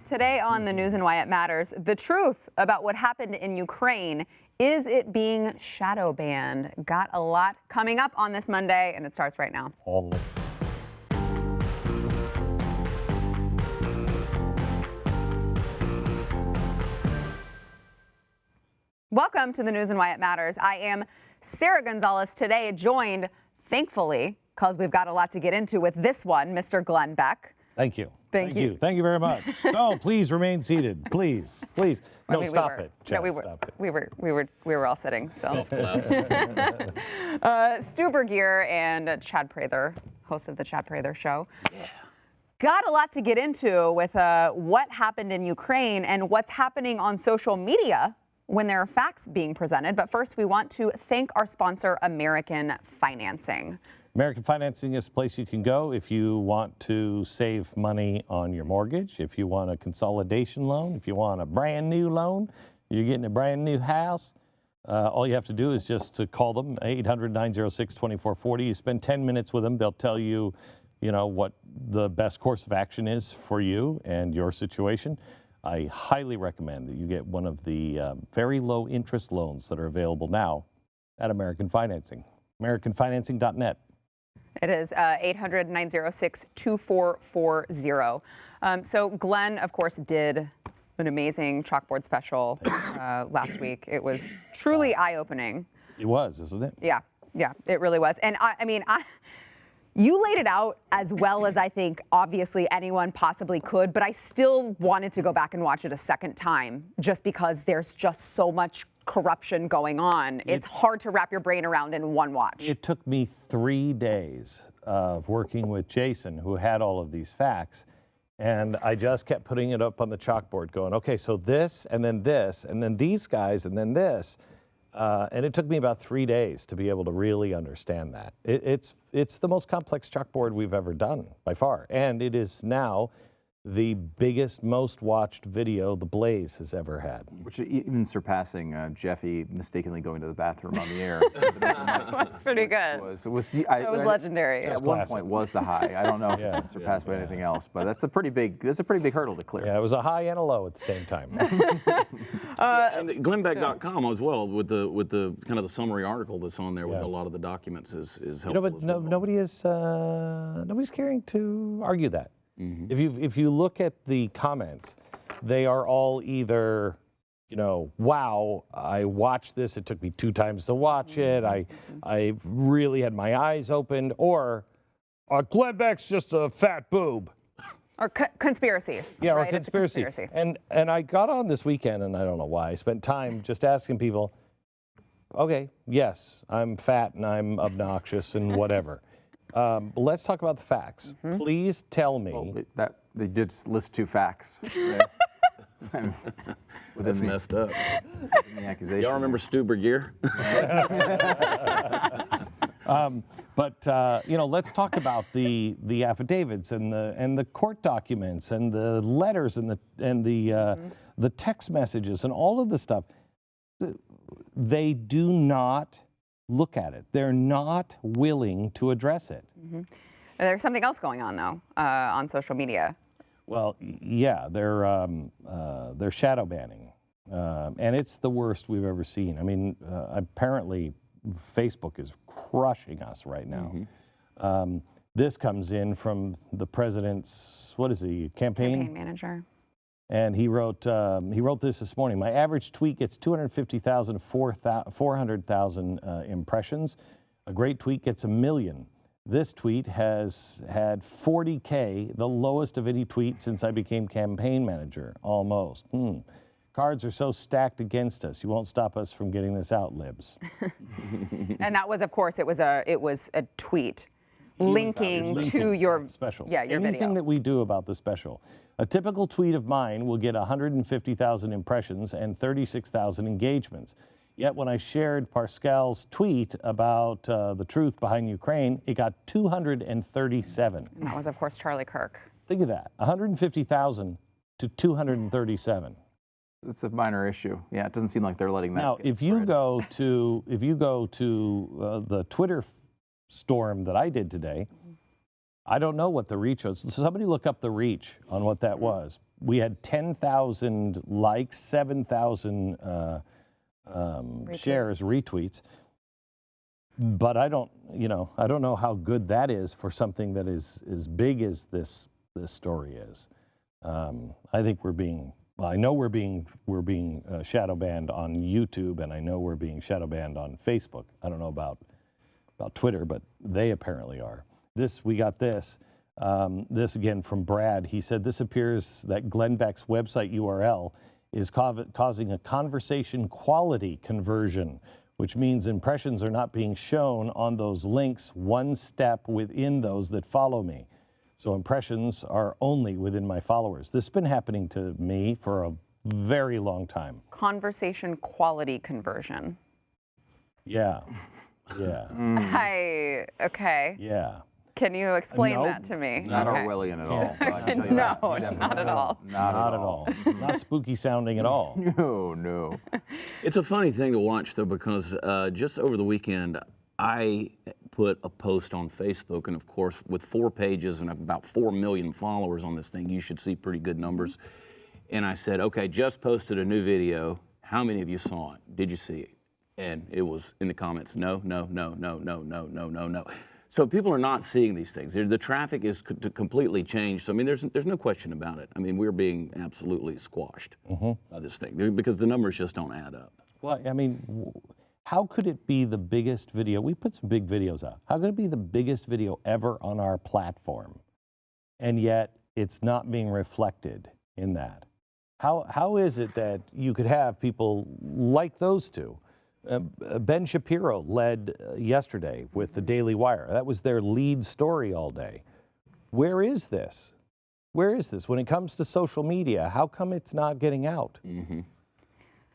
Today on the news and why it matters, the truth about what happened in Ukraine. Is it being shadow banned? Got a lot coming up on this Monday, and it starts right now. Welcome to the news and why it matters. I am Sarah Gonzalez today, joined, thankfully, because we've got a lot to get into with this one, Mr. Glenn Beck. Thank you. Thank you. Thank you very much. No, please remain seated. Please. No, stop it. Chad, stop it. We were all sitting still. Stu Bergier and Chad Prather, host of the Chad Prather Show. Yeah. Got a lot to get into with what happened in Ukraine and what's happening on social media when there are facts being presented. But first, we want to thank our sponsor, American Financing. American Financing is a place you can go if you want to save money on your mortgage, if you want a consolidation loan, if you want a brand new loan, you're getting a brand new house. All you have to do is just to call them, 800-906-2440. You spend 10 minutes with them. They'll tell you, what the best course of action is for you and your situation. I highly recommend that you get one of the very low interest loans that are available now at American Financing. AmericanFinancing.net. It is 800-906-2440. So Glenn, of course, did an amazing chalkboard special last week. It was truly eye-opening. It was, isn't it? Yeah, it really was. And I mean, you laid it out as well as I think obviously anyone possibly could, but I still wanted to go back and watch it a second time just because there's just so much corruption going on. It's hard to wrap your brain around in one watch. It took me 3 days of working with Jason, who had all of these facts, and I just kept putting it up on the chalkboard going, okay, so this, and then these guys, and then this. And it took me about 3 days to be able to really understand that. It's the most complex chalkboard we've ever done, by far. And it is now the biggest, most watched video the Blaze has ever had. Which even surpassing Jeffy mistakenly going to the bathroom on the air. That's pretty good. That was legendary. At one point was the high. I don't know if it's been surpassed by anything else, but that's a pretty big hurdle to clear. Yeah, it was a high and a low at the same time. And GlennBeck.com as well with the kind of the summary article that's on there with a lot of the documents is helpful. But nobody's caring to argue that. Mm-hmm. If you look at the comments, they are all either, wow, I watched this, it took me 2 times to watch it, I really had my eyes opened, or Glenn Beck's just a fat boob. Or conspiracy. Yeah, right? Or conspiracy. And I got on this weekend, and I don't know why, I spent time just asking people, okay, yes, I'm fat and I'm obnoxious and whatever. Let's talk about the facts. Mm-hmm. Please tell me. Well, they did list 2 facts. Right? That's messed up. The accusation. Y'all remember Stu Bergier? Let's talk about the affidavits and the court documents and the letters and the text messages and all of the stuff. They do not look at it. They're not willing to address it. Mm-hmm. There's something else going on, though, on social media. Well, yeah, they're shadow banning, and it's the worst we've ever seen. I mean, apparently, Facebook is crushing us right now. Mm-hmm. This comes in from the president's campaign manager. And he wrote this morning. My average tweet gets 250,000 to 400,000 impressions. A great tweet gets 1 million. This tweet has had 40K, the lowest of any tweet since I became campaign manager, almost. Cards are so stacked against us. You won't stop us from getting this out, libs. And that was, of course, it was a tweet linking to your special. Yeah, your Anything video. that we do about the special. A typical tweet of mine will get 150,000 impressions and 36,000 engagements. Yet when I shared Pascal's tweet about the truth behind Ukraine, it got 237. And that was, of course, Charlie Kirk. Think of that, 150,000 to 237. It's a minor issue. Yeah, it doesn't seem like they're letting that. Now, if you go to the Twitter storm that I did today, I don't know what the reach was. So somebody look up the reach on what that was. We had 10,000 likes, 7,000 shares, retweets. But I don't know how good that is for something that is as big as this story is. I think I know we're being shadow banned on YouTube, and I know we're being shadow banned on Facebook. I don't know about Twitter, but they apparently are. We got this again from Brad. He said, this appears that Glenn Beck's website URL is causing a conversation quality conversion, which means impressions are not being shown on those links one step within those that follow me. So impressions are only within my followers. This has been happening to me for a very long time. Conversation quality conversion. Yeah. Yeah. Okay. Yeah. Can you explain that to me? Not Orwellian at all. I can tell you that. No, not at all. Not at all. Not spooky sounding at all. No. It's a funny thing to watch, though, because just over the weekend, I put a post on Facebook, and of course, with 4 pages and about 4 million followers on this thing, you should see pretty good numbers. And I said, okay, just posted a new video. How many of you saw it? Did you see it? And it was in the comments, no. So people are not seeing these things. The traffic is completely changed. So I mean, there's no question about it. I mean, we're being absolutely squashed by this thing because the numbers just don't add up. Well, I mean, how could it be the biggest video? We put some big videos out. How could it be the biggest video ever on our platform, and yet it's not being reflected in that? How is it that you could have people like those two? Ben Shapiro led yesterday with the Daily Wire. That was their lead story all day. Where is this? Where is this? When it comes to social media, how come it's not getting out? Mm-hmm.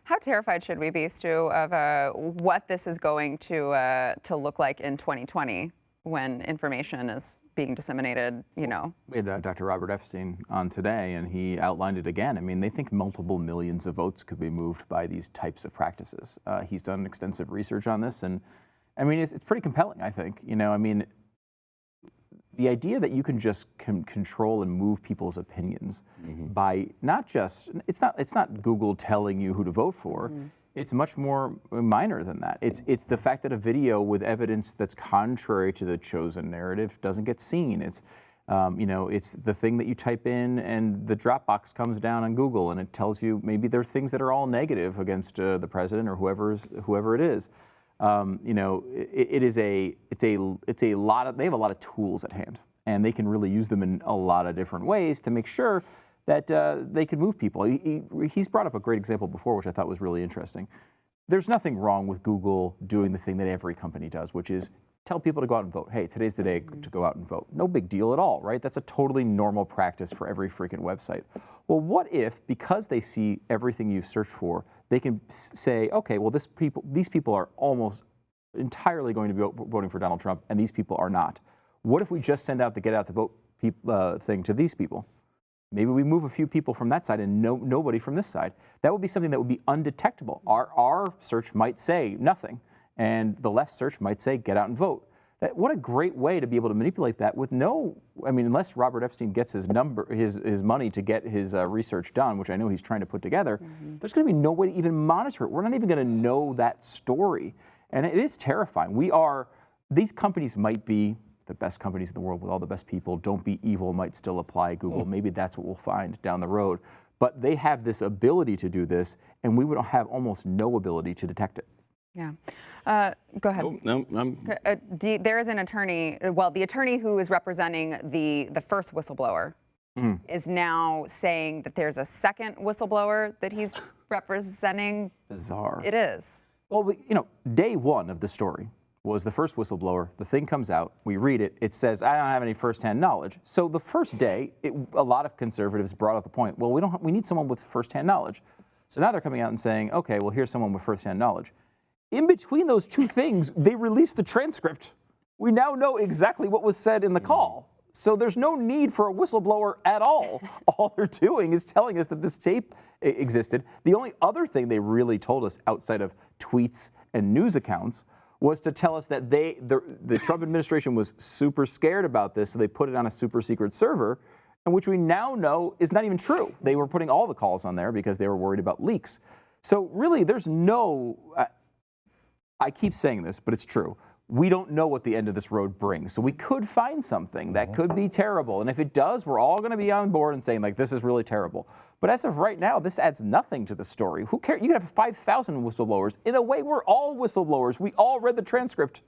How terrified should we be, Stu, of what this is going to look like in 2020 when information is being disseminated, We had Dr. Robert Epstein on today, and he outlined it again. I mean, they think multiple millions of votes could be moved by these types of practices. He's done extensive research on this, and I mean, it's pretty compelling, I think. I mean, the idea that you can just control and move people's opinions by not just, it's not Google telling you who to vote for. It's much more minor than that. It's the fact that a video with evidence that's contrary to the chosen narrative doesn't get seen. It's it's the thing that you type in and the drop box comes down on Google and it tells you maybe there are things that are all negative against the president or whoever it is. It's a lot of, they have a lot of tools at hand, and they can really use them in a lot of different ways to make sure that they can move people. He's brought up a great example before, which I thought was really interesting. There's nothing wrong with Google doing the thing that every company does, which is tell people to go out and vote. Hey, today's the day to go out and vote. No big deal at all, right? That's a totally normal practice for every freaking website. Well, what if, because they see everything you've searched for, they can say, okay, well, these people are almost entirely going to be voting for Donald Trump, and these people are not. What if we just send out the get out the vote thing to these people? Maybe we move a few people from that side and nobody from this side. That would be something that would be undetectable. Our search might say nothing, and the left search might say get out and vote. What a great way to be able to manipulate that with unless Robert Epstein gets his money to get his research done, which I know he's trying to put together, there's going to be no way to even monitor it. We're not even going to know that story. And it is terrifying. These companies might be the best companies in the world with all the best people. Don't be evil might still apply, Google. Maybe that's what we'll find down the road. But they have this ability to do this, and we would have almost no ability to detect it. Yeah. Go ahead. No, there is an attorney, well, the attorney who is representing the first whistleblower is now saying that there's a second whistleblower that he's representing. Bizarre. It is. Well, day one of the story was the first whistleblower. The thing comes out, we read it, it says, I don't have any firsthand knowledge. So the first day, a lot of conservatives brought up the point, well, we need someone with firsthand knowledge. So now they're coming out and saying, okay, well, here's someone with firsthand knowledge. In between those two things, they released the transcript. We now know exactly what was said in the call. So there's no need for a whistleblower at all. All they're doing is telling us that this tape existed. The only other thing they really told us outside of tweets and news accounts was to tell us that the Trump administration was super scared about this, so they put it on a super secret server, and which we now know is not even true. They were putting all the calls on there because they were worried about leaks. So really, there's no, I keep saying this, but it's true. We don't know what the end of this road brings. So we could find something that could be terrible. And if it does, we're all going to be on board and saying, like, this is really terrible. But as of right now, this adds nothing to the story. Who cares? You could have 5,000 whistleblowers. In a way, we're all whistleblowers. We all read the transcript.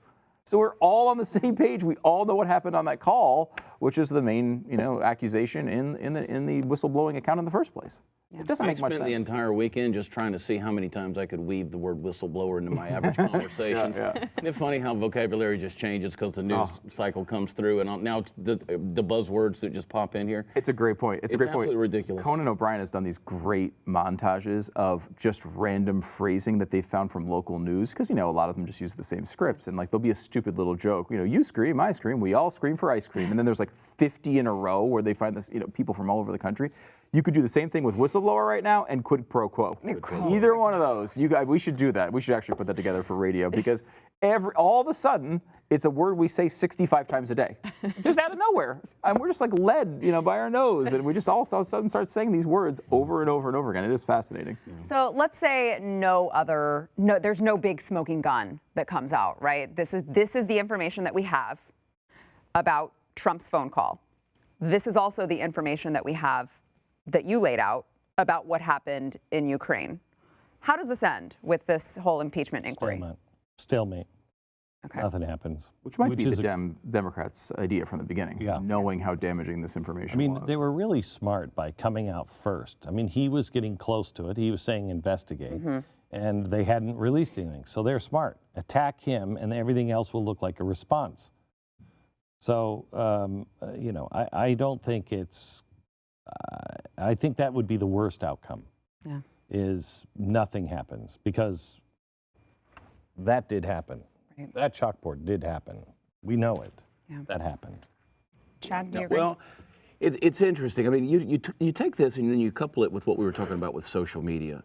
So we're all on the same page. We all know what happened on that call, which is the main, accusation in the whistleblowing account in the first place. Yeah. It doesn't make much sense. I spent the entire weekend just trying to see how many times I could weave the word whistleblower into my average conversations. Isn't it funny how vocabulary just changes because the news cycle comes through, and now it's the buzzwords that just pop in here? It's a great point. It's a great point. Absolutely ridiculous. Conan O'Brien has done these great montages of just random phrasing that they found from local news, because a lot of them just use the same scripts, and like there'll be a stupid little joke. You scream, I scream, we all scream for ice cream, and then there's like 50 in a row where they find this, people from all over the country. You could do the same thing with whistleblower right now and quid pro quo. Either one of those. You guys, we should do that. We should actually put that together for radio, because all of a sudden it's a word we say 65 times a day, just out of nowhere, and we're just like led, by our nose, and we just all of a sudden start saying these words over and over and over again. It is fascinating. So let's say there's no big smoking gun that comes out, right? This is the information that we have about Trump's phone call. This is also the information that we have that you laid out about what happened in Ukraine. How does this end with this whole impeachment inquiry? Stalemate. Okay. Nothing happens. Which might be the Democrats' idea from the beginning, knowing how damaging this information was. They were really smart by coming out first. He was getting close to it. He was saying investigate, and they hadn't released anything. So they're smart. Attack him, and everything else will look like a response. So, I don't think it's, I think that would be the worst outcome, is nothing happens, because that did happen. Right. That chalkboard did happen. We know it. Yeah. That happened. Chad, do you agree? Well, it's interesting. You take this and then you couple it with what we were talking about with social media.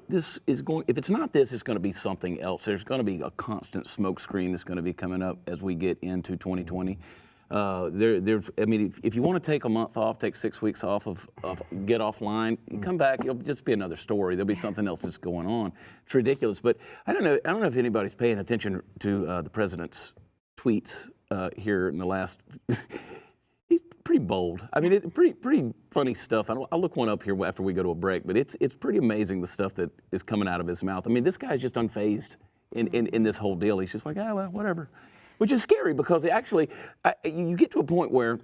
This is going, if it's not this, it's going to be something else. There's going to be a constant smoke screen that's going to be coming up as we get into 2020. If you want to take a month off, take 6 weeks off of get offline, you come back, it'll just be another story. There'll be something else that's going on. It's ridiculous, but I don't know if anybody's paying attention to the president's tweets here in the last. He's pretty bold. Pretty funny stuff. I'll look one up here after we go to a break, but it's pretty amazing the stuff that is coming out of his mouth. This guy's just unfazed in this whole deal. He's just like, well, whatever. Which is scary, because you get to a point where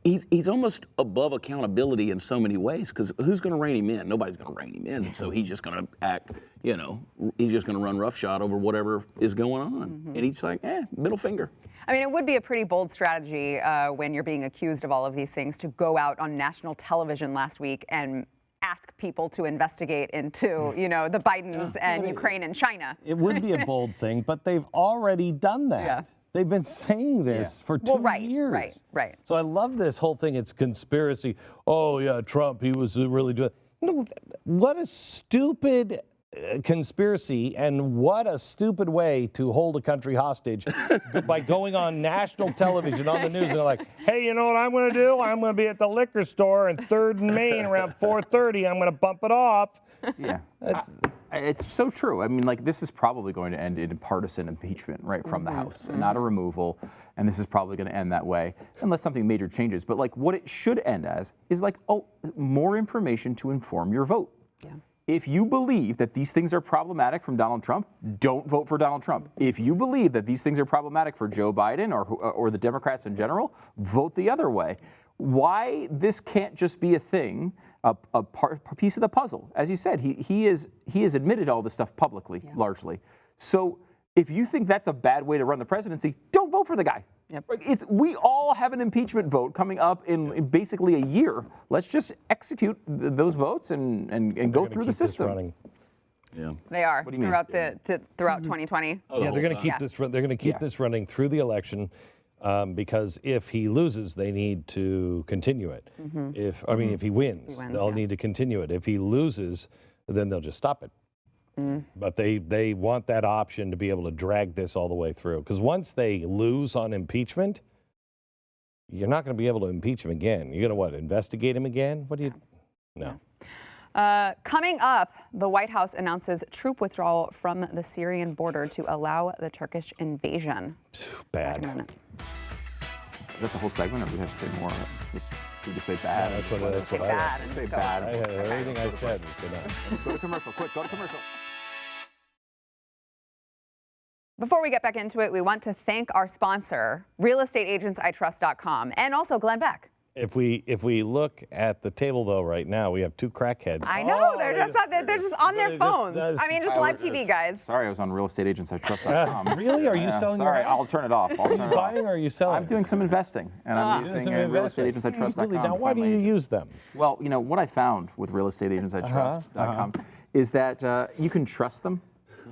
he's almost above accountability in so many ways, because who's going to rein him in? Nobody's going to rein him in. So he's just going to act, he's just going to run roughshod over whatever is going on. And he's like, middle finger. It would be a pretty bold strategy when you're being accused of all of these things to go out on national television last week and ask people to investigate into, the Bidens and Ukraine and China. It would be a bold thing, but they've already done that. Yeah. They've been saying this for 2 years. Right. So I love this whole thing. It's conspiracy. Oh, yeah, Trump, he was really doing. No, what a stupid conspiracy, and what a stupid way to hold a country hostage by going on national television on the news and they're like, hey, you know what I'm going to do? I'm going to be at the liquor store in 3rd and Main around 4:30. I'm going to bump it off. Yeah, it's so true. This is probably going to end in partisan impeachment, right, from the House, and not a removal. And this is probably going to end that way, unless something major changes. But what it should end as is more information to inform your vote. Yeah. If you believe that these things are problematic from Donald Trump, don't vote for Donald Trump. If you believe that these things are problematic for Joe Biden or the Democrats in general, vote the other way. Why this can't just be a thing, a piece of the puzzle? As you said, he has admitted all this stuff publicly, largely. So if you think that's a bad way to run the presidency, don't vote for the guy. Yep. We all have an impeachment vote coming up in basically a year. Let's just execute those votes and go through the system. Yeah, they are throughout 2020. They're going to keep this. They're going to keep this running through the election, because if he loses, they need to continue it. If he wins, they'll need to continue it. If he loses, then they'll just stop it. But they want that option to be able to drag this all the way through. Because once they lose on impeachment, you're not going to be able to impeach him again. You're going to, what, investigate him again? What do you... No. Coming up, the White House announces troop withdrawal from the Syrian border to allow the Turkish invasion. Bad. Is that the whole segment, or do we have to say more? Just say bad. Yeah, that's what I Bad. like. and Say just go. bad. Everything I said was so bad. Go to commercial, quick, go to commercial. Before we get back into it, we want to thank our sponsor, realestateagentsitrust.com, and also Glenn Beck. If we look at the table though right now, we have two crackheads. I know, they're just on their they just- phones. that's- I mean, just live TV, guys. Sorry, I was on realestateagentsitrust.com. Really? Are you Yeah, selling sorry, your I'll turn it off. I'll turn it off. buying or are you selling? I'm doing some investing, and I'm using realestateagentsitrust.com. Really? Now, why do you use them? Well, you know, what I found with realestateagentsitrust.com is that you can trust them.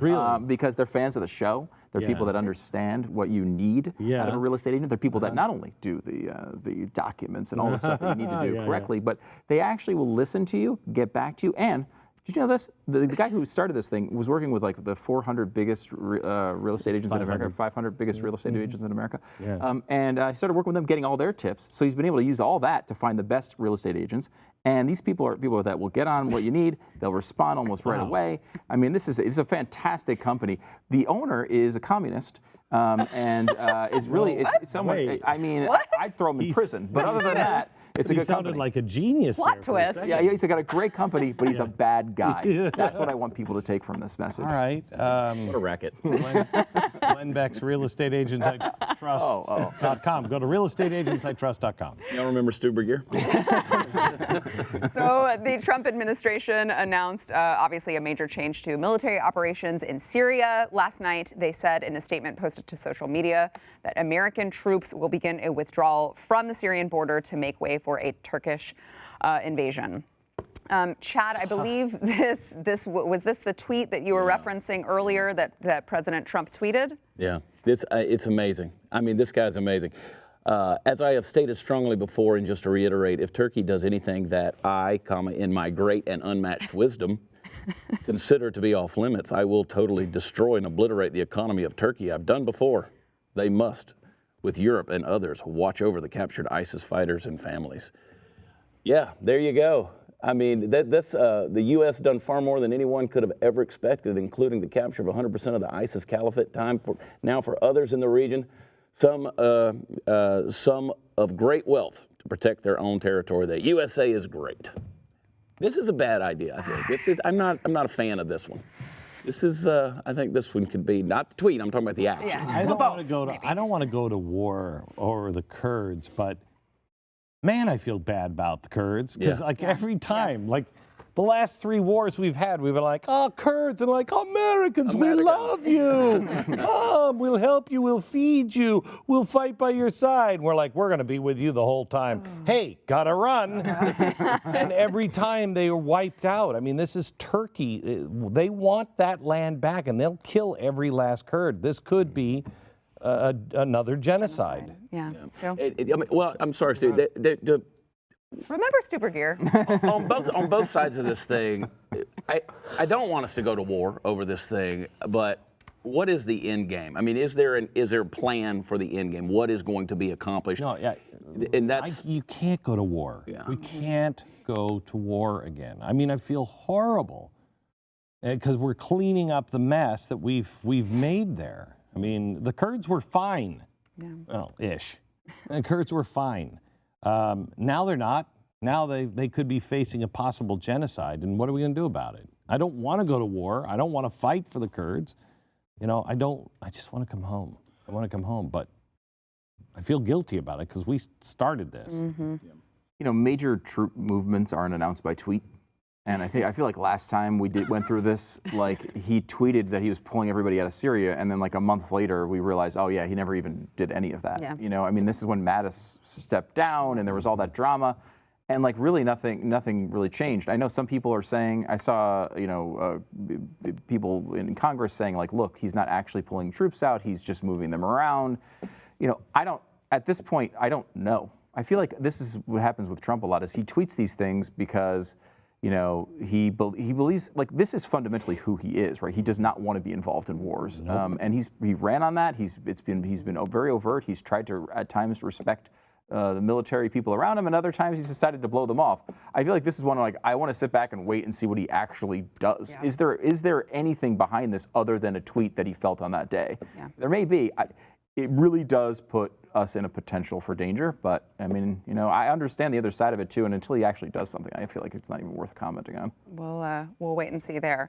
Really? Because they're fans of the show. They're people that understand what you need out of a real estate agent. They're people that not only do the documents and all the stuff that you need to do correctly, but they actually will listen to you, get back to you. And did you know this? The guy who started this thing was working with like the 400 biggest real estate agents in America, 500 biggest real estate agents in America. Yeah. And he started working with them, getting all their tips. So he's been able to use all that to find the best real estate agents. And these people are people that will get on what you need. They'll respond almost right away. I mean, it's a fantastic company. The owner is a communist. And is really it's someone. Wait. I mean, I'd throw him in prison. But other than that, it's a He good sounded company. like a genius. Plot there for a twist. second. Yeah, he's got a great company, but he's a bad guy. That's what I want people to take from this message. All right. What a racket. Glenn Beck's realestateagentsitrust.com. Go to realestateagentsitrust.com. Y'all remember Stu Bergier? So the Trump administration announced, obviously, a major change to military operations in Syria. Last night, they said in a statement posted to social media that American troops will begin a withdrawal from the Syrian border to make way for a Turkish invasion. Chad, I believe was this the tweet that you were referencing earlier that President Trump tweeted? Yeah, it's amazing. I mean, this guy's amazing. As I have stated strongly before, and just to reiterate, if Turkey does anything that I, in my great and unmatched wisdom, consider to be off limits, I will totally destroy and obliterate the economy of Turkey. I've done before. They must, with Europe and others, watch over the captured ISIS fighters and families. Yeah, there you go. I mean, the U.S. done far more than anyone could have ever expected, including the capture of 100% of the ISIS caliphate. Time for others in the region, some of great wealth, to protect their own territory. The USA is great. This is a bad idea, I think. I'm not a fan of this one. This is, I think this one could be, not the tweet, I'm talking about the action. Yeah. I don't want to go to war over the Kurds, but man, I feel bad about the Kurds because every time, like the last 3 wars we've had, we've been like, oh, Kurds, and like, Americans, we love you. Come, we'll help you, we'll feed you, we'll fight by your side. And we're like, we're going to be with you the whole time. Hey, gotta run. And every time they are wiped out. I mean, this is Turkey. They want that land back, and they'll kill every last Kurd. This could be another genocide. Yeah. So Well, I'm sorry, Steve. remember Stu Bergier. on both sides of this thing, I don't want us to go to war over this thing, but what is the end game? I mean, is there a plan for the end game? What is going to be accomplished? No, yeah, and that's you can't go to war. Yeah. We can't go to war again. I mean, I feel horrible because we're cleaning up the mess that we've made there. I mean, the Kurds were fine. Yeah. Well, ish. The Kurds were fine. Now they're not. Now they could be facing a possible genocide, and what are we going to do about it? I don't want to go to war. I don't want to fight for the Kurds. You know, I just want to come home. I want to come home, but I feel guilty about it because we started this. Mm-hmm. You know, major troop movements aren't announced by tweet. And I feel like last time we went through this, like he tweeted that he was pulling everybody out of Syria, and then like a month later we realized, oh yeah, he never even did any of that. Yeah. You know, I mean, this is when Mattis stepped down, and there was all that drama, and like really nothing really changed. I know some people are saying, I saw people in Congress saying like, look, he's not actually pulling troops out, he's just moving them around. You know, at this point, I don't know. I feel like this is what happens with Trump a lot, is he tweets these things because you know, he believes, like, this is fundamentally who he is, right? He does not want to be involved in wars, and he ran on that. He's been very overt. He's tried to at times respect the military people around him, and other times he's decided to blow them off. I feel like this is one like I want to sit back and wait and see what he actually does. Yeah. Is there anything behind this other than a tweet that he felt on that day? Yeah. There may be. It really does put us in a potential for danger, but I mean, you know, I understand the other side of it too, and until he actually does something, I feel like it's not even worth commenting on. We'll wait and see there.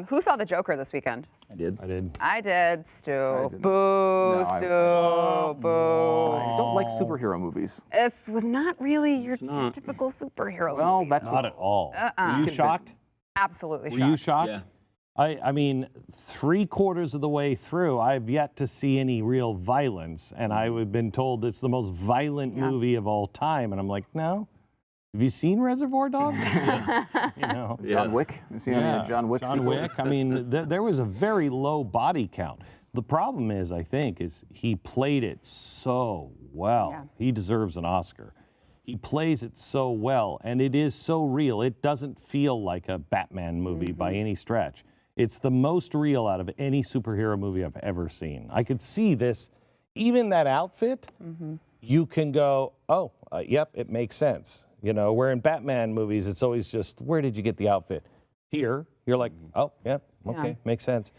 Who saw the Joker this weekend? I did. I did, Stu. didn't. Boo, No, Stu. Boo. I don't like superhero movies. This was not really your typical superhero Well, movie. that's Not at all. Were you shocked? Absolutely Were you shocked. shocked? I mean, 3/4 of the way through, I've yet to see any real violence, and I've been told it's the most violent movie of all time, and I'm like, no. Have you seen Reservoir Dogs? You know. John Wick. You seen any of John Wick? John Wick. I mean, there was a very low body count. The problem is, I think, is he played it so well. Yeah. He deserves an Oscar. He plays it so well, and it is so real. It doesn't feel like a Batman movie by any stretch. It's the most real out of any superhero movie I've ever seen. I could see this, even that outfit, you can go, oh, yep, it makes sense. You know, where in Batman movies, it's always just, where did you get the outfit? Here, you're like, oh, yeah, okay, makes sense.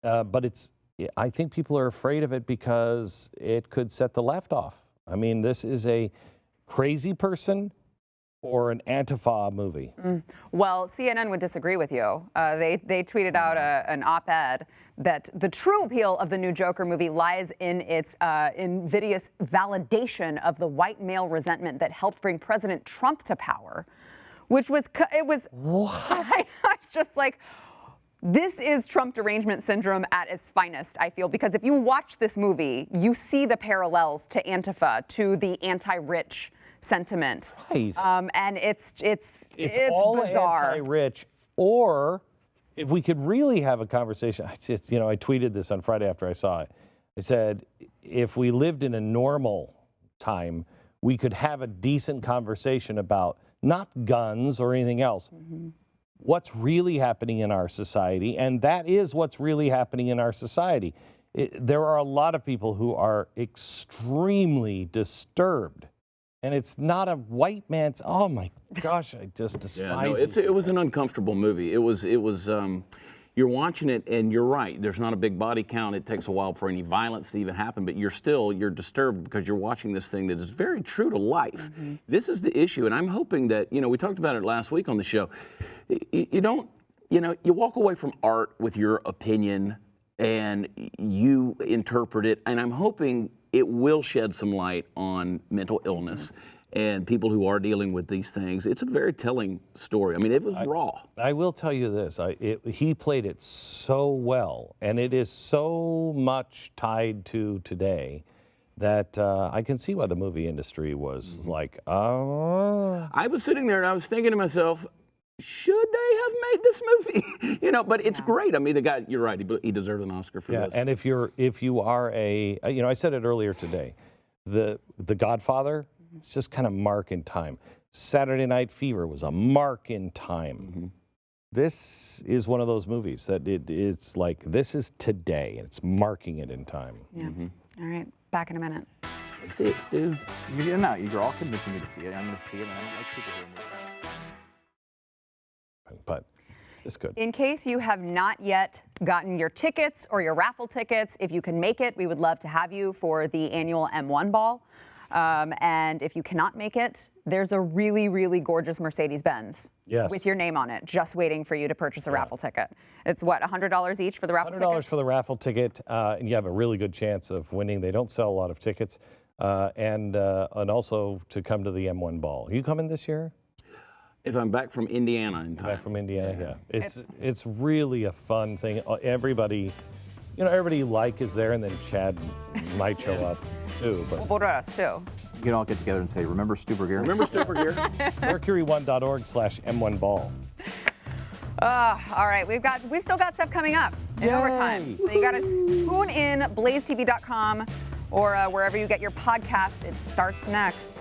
But I think people are afraid of it because it could set the left off. I mean, this is a crazy person or an Antifa movie. Well, CNN would disagree with you. They tweeted out an op-ed that the true appeal of the new Joker movie lies in its invidious validation of the white male resentment that helped bring President Trump to power, which was, what? I was just like, this is Trump derangement syndrome at its finest, I feel, because if you watch this movie, you see the parallels to Antifa, to the anti-rich sentiment. Right. And it's all bizarre. anti-rich, or if we could really have a conversation, I tweeted this on Friday after I saw it. I said, if we lived in a normal time, we could have a decent conversation about not guns or anything else. What's really happening in our society, and that is what's really happening in our society. There are a lot of people who are extremely disturbed. And it's not a white man's. Oh my gosh, I just despise it. It was an uncomfortable movie. It was. You're watching it, and you're right. There's not a big body count. It takes a while for any violence to even happen, but you're disturbed because you're watching this thing that is very true to life. This is the issue, and I'm hoping that we talked about it last week on the show. You walk away from art with your opinion, and you interpret it, and I'm hoping it will shed some light on mental illness and people who are dealing with these things. It's a very telling story. I mean, it was raw. I will tell you this. He played it so well, and it is so much tied to today that I can see why the movie industry was like, I was sitting there and I was thinking to myself, should they have made this movie? But it's great. I mean, the guy, you're right, he deserves an Oscar for this. And if you are I said it earlier today, the Godfather, it's just kind of mark in time. Saturday Night Fever was a mark in time. This is one of those movies that it's like, this is today, and it's marking it in time. Yeah. All right, back in a minute. See it, Stu. You're all convincing me to see it. I'm going to see it, and I don't like superhero movies. But it's good. In case you have not yet gotten your tickets or your raffle tickets, if you can make it, we would love to have you for the annual M1 ball. And if you cannot make it, there's a really, really gorgeous Mercedes-Benz with your name on it, just waiting for you to purchase a raffle ticket. It's what, $100 each for the raffle ticket? $100 for the raffle ticket, and you have a really good chance of winning. They don't sell a lot of tickets, and also to come to the M1 ball. Are you coming this year? If I'm back from Indiana in time. Back from Indiana, yeah. It's really a fun thing. Everybody you like is there, and then Chad might show up too. But What about us too? You can all get together and say, remember Stu Bergier? Remember Stu Bergier? Mercury1.org/M1ball. All right, we've still got stuff coming up in overtime. So you got to tune in, BlazeTV.com, or wherever you get your podcasts. It starts next.